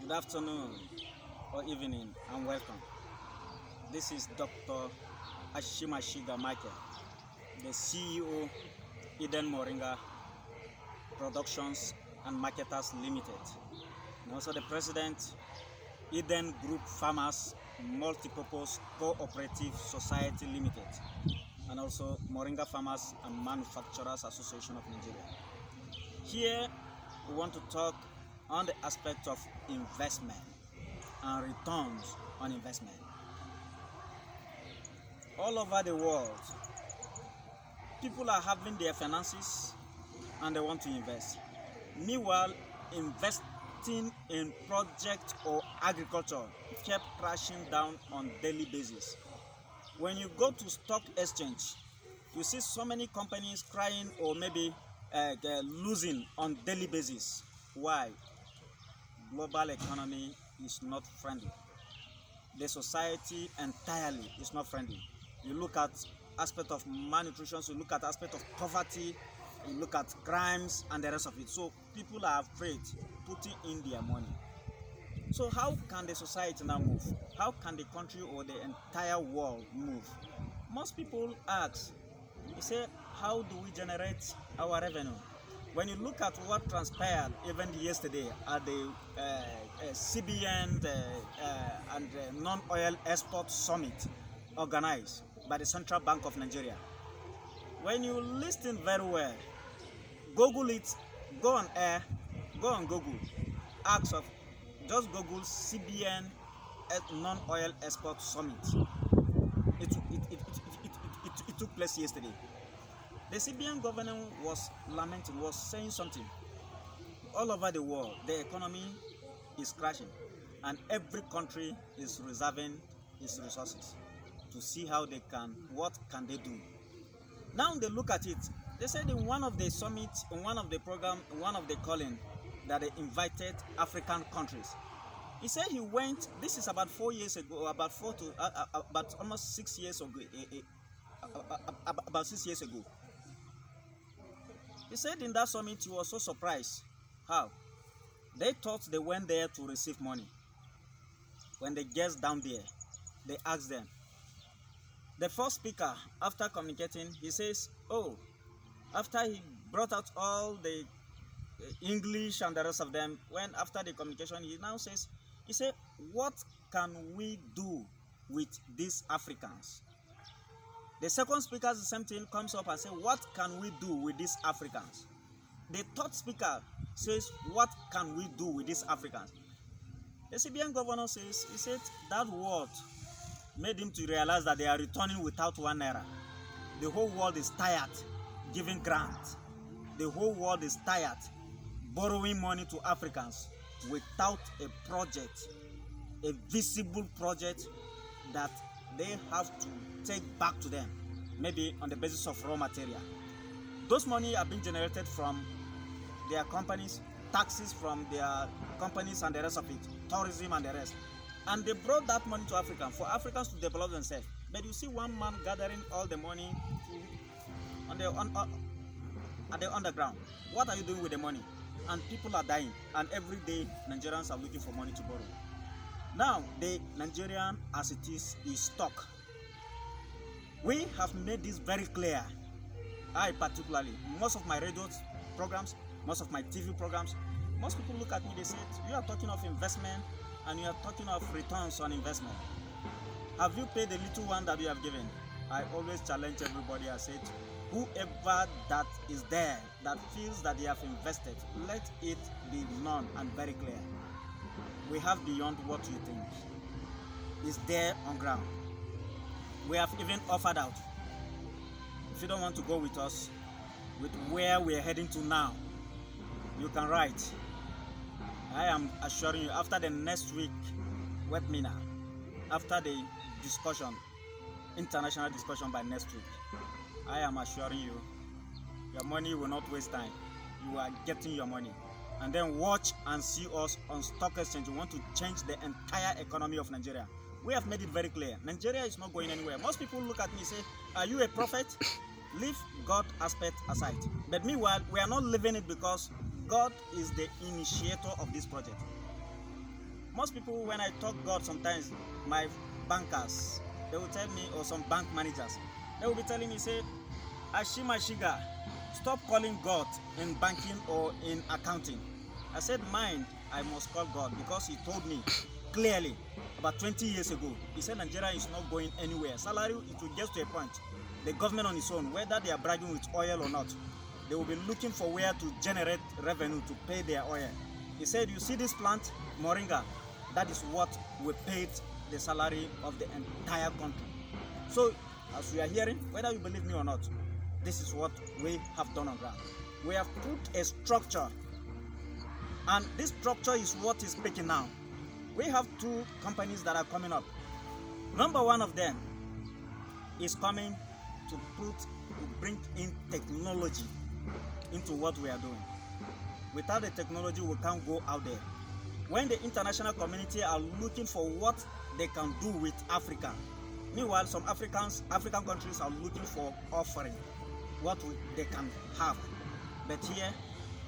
Good afternoon or evening and welcome. This is Dr. Ashimashiga Michael, the CEO, E-MORINGA Productions and Marketers Limited, and also the President, Eden Group Farmers Multipurpose Cooperative Society Limited, and also Moringa Farmers and Manufacturers Association of Nigeria. Here we want to talk on the aspect of investment and returns on investment. All over the world, people are having their finances and they want to invest. Meanwhile, investing in project or agriculture kept crashing down on daily basis. When you go to stock exchange, you see so many companies crying or maybe losing on daily basis. Why? Global economy is not friendly. The society entirely is not friendly. You look at aspect of malnutrition, you look at aspect of poverty, you look at crimes and the rest of it. So people are afraid putting in their money. So how can the society now move? How can the country or the entire world move? Most people ask, you say, how do we generate our revenue? When you look at what transpired even yesterday at the CBN and Non-Oil Export Summit organized by the Central Bank of Nigeria, when you listen very well, Google it, go on air, go on Google, just Google CBN Non-Oil Export Summit. It took place yesterday. The CBN governor was lamenting, was saying something. All over the world, the economy is crashing, and every country is reserving its resources to see how they can, what can they do. Now they look at it. They said in one of the summits, in one of the program, in one of the calling, that they invited African countries. He said he went. This is about 4 years ago, about almost 6 years ago. About 6 years ago. He said in that summit he was so surprised how they thought they went there to receive money. When they get down there, they asked them. The first speaker, after communicating, he says, oh, after he brought out all the English and the rest of them, when after the communication, he now says, he said, what can we do with these Africans? The second speaker, the same thing, comes up and says, what can we do with these Africans? The third speaker says, what can we do with these Africans? The CBN governor says, he said that word made him to realize that they are returning without 1 naira. The whole world is tired giving grants. The whole world is tired borrowing money to Africans without a project, a visible project that they have to take back to them, maybe on the basis of raw material. Those money are being generated from their companies, taxes from their companies and the rest of it, tourism and the rest. And they brought that money to Africa for Africans to develop themselves. But you see one man gathering all the money at the underground. What are you doing with the money? And people are dying. And every day Nigerians are looking for money to borrow. Now the Nigerian as it is stuck. We have made this very clear. I particularly, most of my radio programs, most of my TV programs, most people look at me, they say, you are talking of investment and you are talking of returns on investment. Have you paid the little one that you have given? I always challenge everybody. I said, whoever that is there that feels that they have invested, let it be known and very clear. We have beyond what you think. It's there on ground. We have even offered out. If you don't want to go with us, with where we are heading to now, you can write. I am assuring you, after the next week webinar, after the discussion, international discussion by next week, I am assuring you, your money will not waste time. You are getting your money. And then watch and see us on stock exchange. We want to change the entire economy of Nigeria. We have made it very clear. Nigeria is not going anywhere. Most people look at me and say, are you a prophet? Leave God aspect aside. But meanwhile, we are not leaving it because God is the initiator of this project. Most people, when I talk God, sometimes my bankers, they will tell me, or some bank managers, they will be telling me, say, Ashimashiga, stop calling God in banking or in accounting. I said, mine, I must call God, because he told me clearly about 20 years ago. He said Nigeria is not going anywhere. Salary, it will get to a point. The government on its own, whether they are bragging with oil or not, they will be looking for where to generate revenue to pay their oil. He said, you see this plant, Moringa, that is what we paid the salary of the entire country. So, as we are hearing, whether you believe me or not, this is what we have done on ground. We have put a structure, and this structure is what is speaking now. We have two companies that are coming up. Number one of them is coming to bring in technology into what we are doing. Without the technology, we can't go out there. When the international community are looking for what they can do with Africa, meanwhile, some African countries are looking for offering what they can have. But here,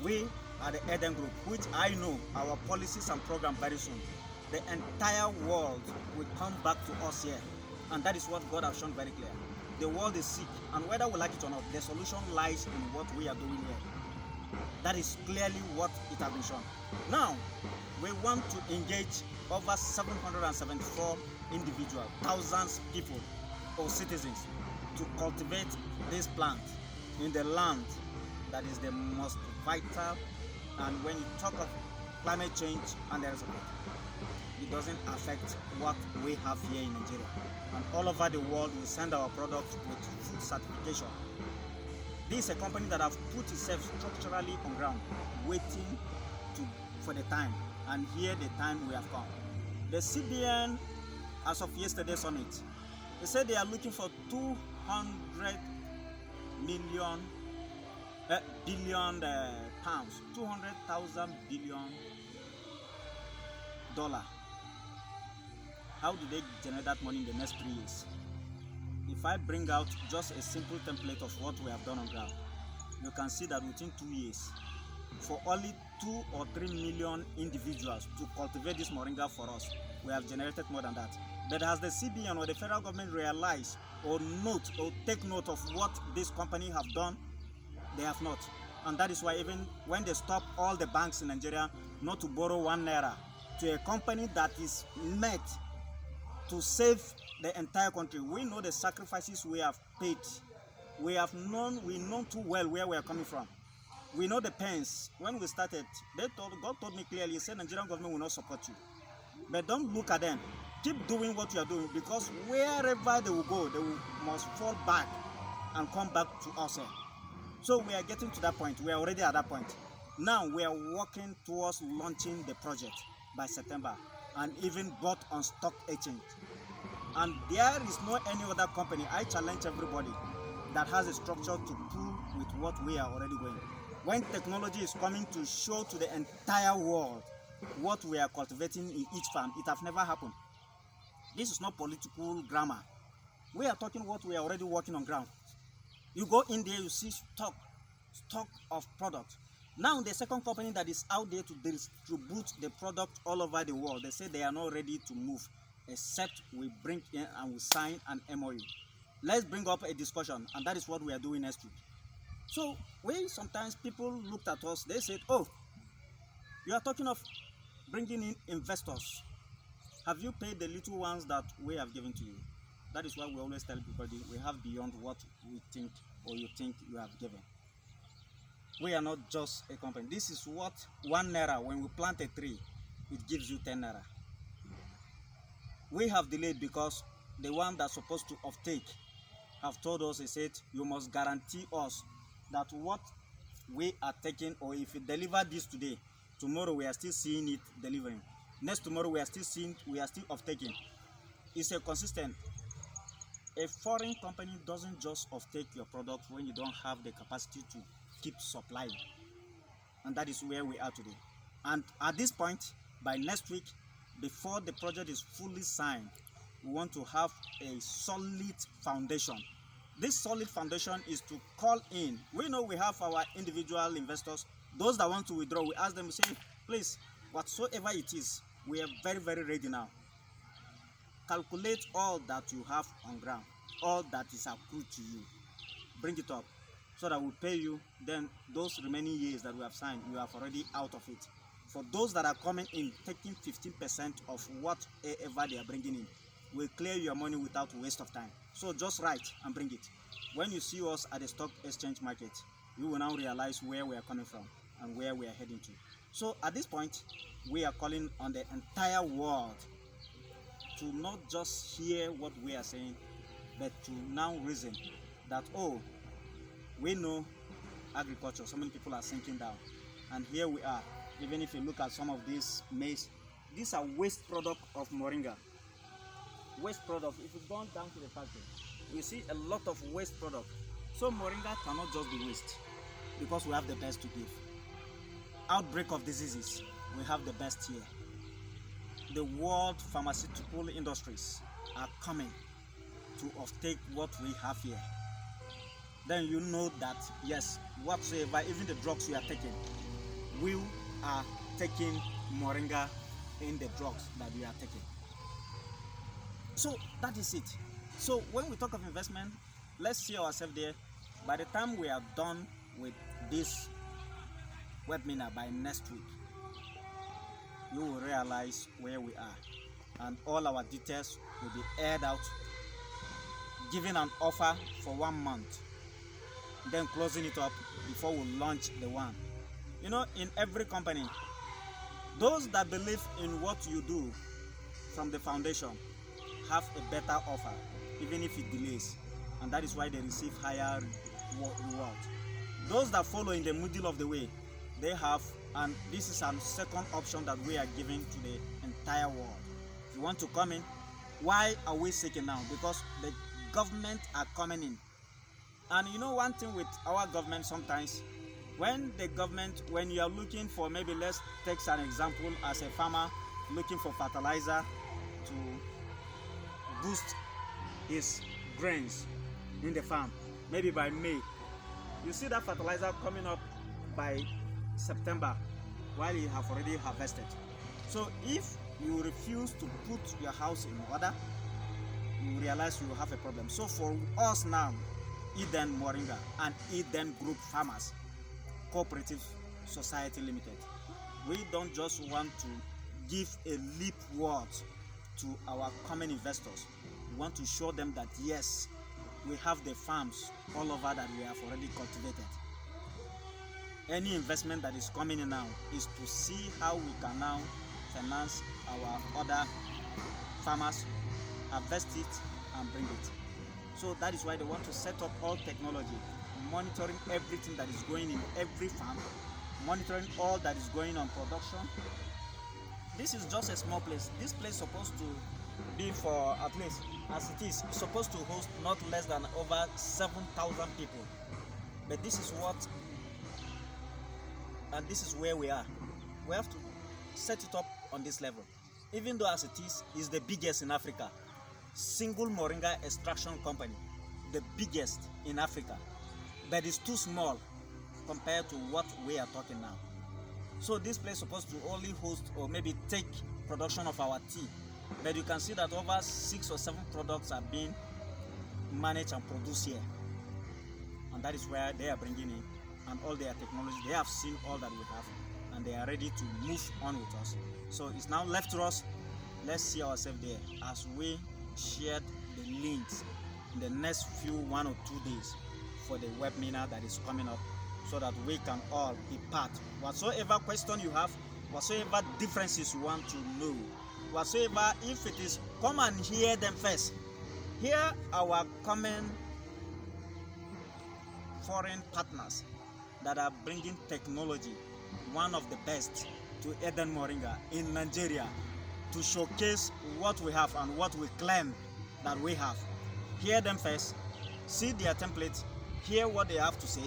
we are the Eden Group, which I know our policies and program very soon. The entire world will come back to us here. And that is what God has shown very clear. The world is sick, and whether we like it or not, the solution lies in what we are doing here. That is clearly what it has been shown. Now, we want to engage over 774 individuals, thousands of people or citizens to cultivate this plant in the land that is the most vital. And when you talk of climate change and the rest of it doesn't affect what we have here in Nigeria. And all over the world, we send our products with food certification. This is a company that has put itself structurally on ground, waiting for the time. And here the time we have come. The CBN, as of yesterday's summit, they said they are looking for 200 billion pounds, 200,000 billion dollar. How do they generate that money in the next 3 years? If I bring out just a simple template of what we have done on ground, you can see that within 2 years, for only 2 or 3 million individuals to cultivate this moringa for us, we have generated more than that. But has the CBN or the federal government realized or take note of what this company have done? They have not. And that is why even when they stop all the banks in Nigeria not to borrow 1 naira to a company that is meant to save the entire country, we know the sacrifices we have paid. We know too well where we are coming from. We know the pains. When we started, God told me clearly, he said Nigerian government will not support you. But don't look at them. Keep doing what you are doing, because wherever they will go, must fall back and come back to us here. So we are getting to that point. We are already at that point. Now we are working towards launching the project by September, and even bought on stock exchange. And there is no any other company, I challenge everybody, that has a structure to pull with what we are already going. When technology is coming to show to the entire world what we are cultivating in each farm, it has never happened. This is not political grammar. We are talking what we are already working on ground. You go in there, you see stock of product. Now the second company that is out there to distribute the product all over the world, they say they are not ready to move except we bring in and we sign an MOU. Let's bring up a discussion, and that is what we are doing next week. So sometimes people looked at us, they said, oh, you are talking of bringing in investors. Have you paid the little ones that we have given to you? That is why we always tell people we have beyond what we think or you think you have given. We are not just a company. This is what 1 naira, when we plant a tree, it gives you 10 naira. We have delayed because the one that's supposed to offtake have told us, he said, you must guarantee us that what we are taking, or if you deliver this today, tomorrow we are still seeing it delivering. Next tomorrow we are still offtaking. It's a consistent. A foreign company doesn't just offtake your product when you don't have the capacity to keep supplying. And that is where we are today. And at this point, by next week, before the project is fully signed, we want to have a solid foundation. This solid foundation is to call in. We know we have our individual investors. Those that want to withdraw, we ask them to say, please, whatsoever it is, We are very, very ready now. Calculate all that you have on ground, all that is accrued to you. Bring it up so that we'll pay you. Then those remaining years that we have signed, you have already out of it. For those that are coming in, taking 15% of whatever they are bringing in, we'll clear your money without waste of time. So just write and bring it. When you see us at the stock exchange market, you will now realize where we are coming from and where we are heading to. So at this point, we are calling on the entire world to not just hear what we are saying, but to now reason that, oh, we know agriculture, so many people are sinking down. And here we are. Even if you look at some of these maize, these are waste product of moringa. Waste product. If you go down to the factory, you see a lot of waste product. So moringa cannot just be waste, because we have the best to give. Outbreak of diseases, we have the best here. The world pharmaceutical industries are coming to offtake what we have here. Then you know that yes, whatsoever, even the drugs we are taking, we are taking moringa in the drugs that we are taking. So that is it. So when we talk of investment, let's see ourselves there. By the time we are done with this webinar by next week, you will realize where we are, and all our details will be aired out, giving an offer for 1 month, then closing it up before we launch the one. You know, in every company, those that believe in what you do from the foundation have a better offer, even if it delays, and that is why they receive higher reward. Those that follow in the middle of the way, they have, and this is a second option that we are giving to the entire world. If you want to come in, why are we seeking now? Because the government are coming in. And you know one thing with our government, sometimes when you are looking for, maybe let's take an example, as a farmer looking for fertilizer to boost his grains in the farm, maybe by May, you see that fertilizer coming up by September while you have already harvested. So if you refuse to put your house in order, you realize you will have a problem. So for us now, Eden Moringa and Eden Group Farmers Cooperative Society Limited, we don't just want to give a leap word to our common investors. We want to show them that yes, we have the farms all over that we have already cultivated. Any investment that is coming in now is to see how we can now finance our other farmers, harvest it and bring it. So that is why they want to set up all technology, monitoring everything that is going in every farm, monitoring all that is going on production. This is just a small place. This place is supposed to be, for at least as it is, supposed to host not less than over 7,000 people. But this is what, and this is where we are. We have to set it up on this level. Even though as it is the biggest in Africa. Single moringa extraction company, the biggest in Africa, but it's too small compared to what we are talking now. So this place is supposed to only host or maybe take production of our tea, but you can see that over 6 or 7 products are being managed and produced here, and that is where they are bringing in and all their technology. They have seen all that we have and they are ready to move on with us. So it's now left to us. Let's see ourselves there as we shared the links in the next few 1 or 2 days for the webinar that is coming up, so that we can all be part. Whatsoever question you have, whatsoever differences you want to know, whatsoever, if it is, come and hear them first. Hear our common foreign partners that are bringing technology, one of the best, to Eden Moringa in Nigeria, to showcase what we have and what we claim that we have. Hear them first, see their templates, hear what they have to say,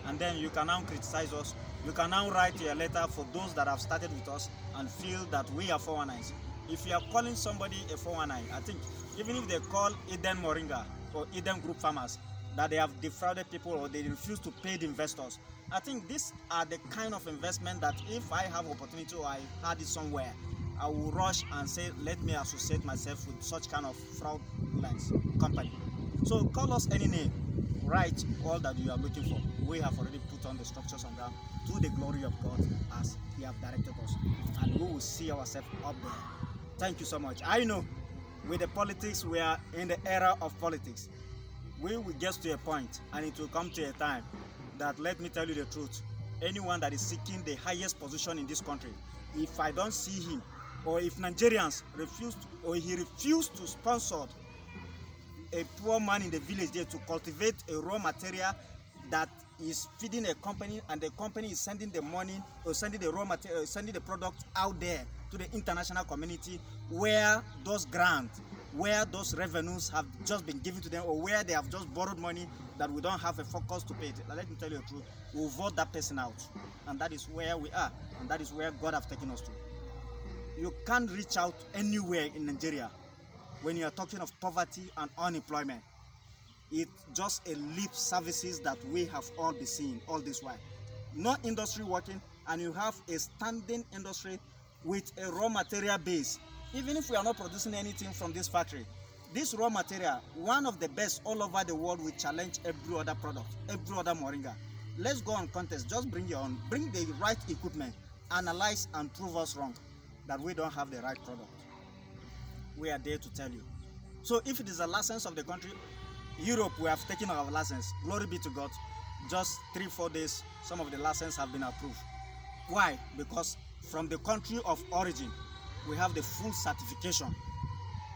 and then you can now criticize us. You can now write a letter for those that have started with us and feel that we are 419s. If you are calling somebody a 419, I think even if they call Eden Moringa or Eden Group Farmers that they have defrauded people or they refuse to pay the investors, I think these are the kind of investment that if I have opportunity or I had it somewhere, I will rush and say, let me associate myself with such kind of fraudulent company. So call us any name, write all that you are looking for. We have already put on the structures on ground to the glory of God as He have directed us, and we will see ourselves up there. Thank you so much. I know with the politics, we are in the era of politics. We will get to a point, and it will come to a time that, let me tell you the truth, anyone that is seeking the highest position in this country, if I don't see him, or if Nigerians refuse to, or he refused to sponsor a poor man in the village there to cultivate a raw material that is feeding a company, and the company is sending the money or sending the raw material, sending the product out there to the international community, where those grants, where those revenues have just been given to them, or where they have just borrowed money that we don't have a focus to pay it. Now, let me tell you the truth, we'll vote that person out, and that is where we are, and that is where God has taken us to. You can't reach out anywhere in Nigeria when you are talking of poverty and unemployment. It's just a lip services that we have all been seeing all this while. No industry working, and you have a standing industry with a raw material base. Even if we are not producing anything from this factory, this raw material, one of the best all over the world, will challenge every other product, every other moringa. Let's go on contest. Just bring your own, bring the right equipment, analyze and prove us wrong that we don't have the right product. We are there to tell you. So if it is a license of the country, Europe, we have taken our license. Glory be to God. Just 3-4 days, some of the licenses have been approved. Why? Because from the country of origin, we have the full certification.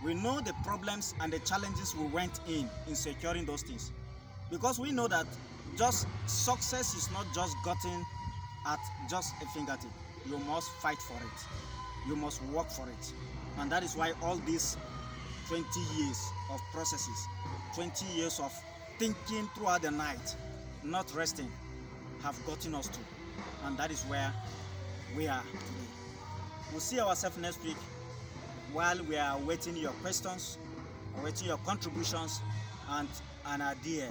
We know the problems and the challenges we went in securing those things. Because we know that just success is not just gotten at just a fingertip. You must fight for it. You must work for it. And that is why all these 20 years of processes, 20 years of thinking throughout the night, not resting, have gotten us to. And that is where we are today. We'll see ourselves next week while we are awaiting your questions, awaiting your contributions and an idea.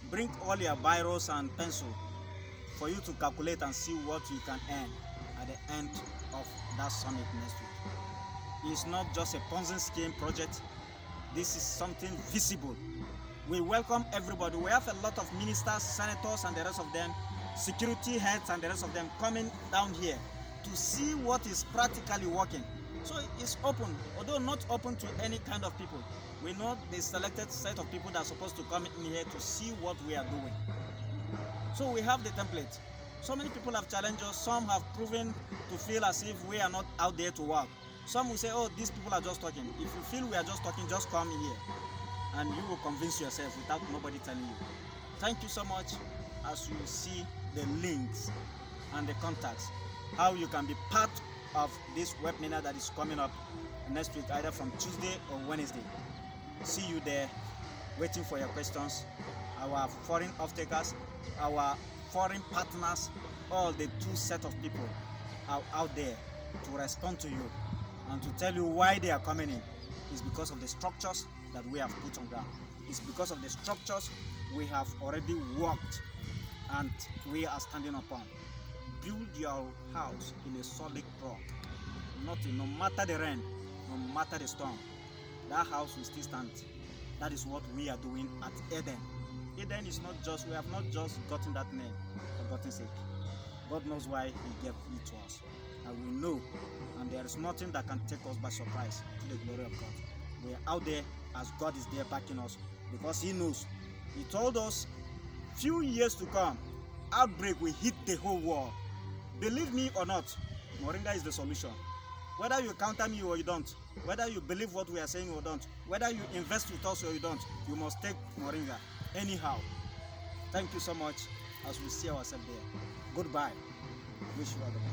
Bring all your biros and pencil for you to calculate and see what you can earn at the end of that summit next week. It's not just a Ponzi scheme project. This is something visible. We welcome everybody. We have a lot of ministers, senators, and the rest of them, security heads, and the rest of them coming down here to see what is practically working. So it's open, although not open to any kind of people. We know the selected set of people that are supposed to come in here to see what we are doing. So we have the template. So many people have challenged us. Some have proven to feel as if we are not out there to work. Some will say, oh, these people are just talking. If you feel we are just talking, just come here. And you will convince yourself without nobody telling you. Thank you so much. As you see the links and the contacts, how you can be part of this webinar that is coming up next week, either from Tuesday or Wednesday. See you there, waiting for your questions. Our foreign off-takers, our foreign partners, all the two set of people are out there to respond to you and to tell you why they are coming in. It's because of the structures that we have put on ground. It's because of the structures we have already worked and we are standing upon. Build your house in a solid rock. No matter the rain, no matter the storm, that house will still stand. That is what we are doing at Eden. Eden is not just, we have not just gotten that name for God's sake. God knows why He gave it to us. And we know, and there is nothing that can take us by surprise to the glory of God. We are out there as God is there backing us because He knows. He told us few years to come, outbreak will hit the whole world. Believe me or not, Moringa is the solution. Whether you counter me or you don't, whether you believe what we are saying or don't, whether you invest with us or you don't, you must take Moringa anyhow. Thank you so much as we see ourselves there. Goodbye. Wish you all the best.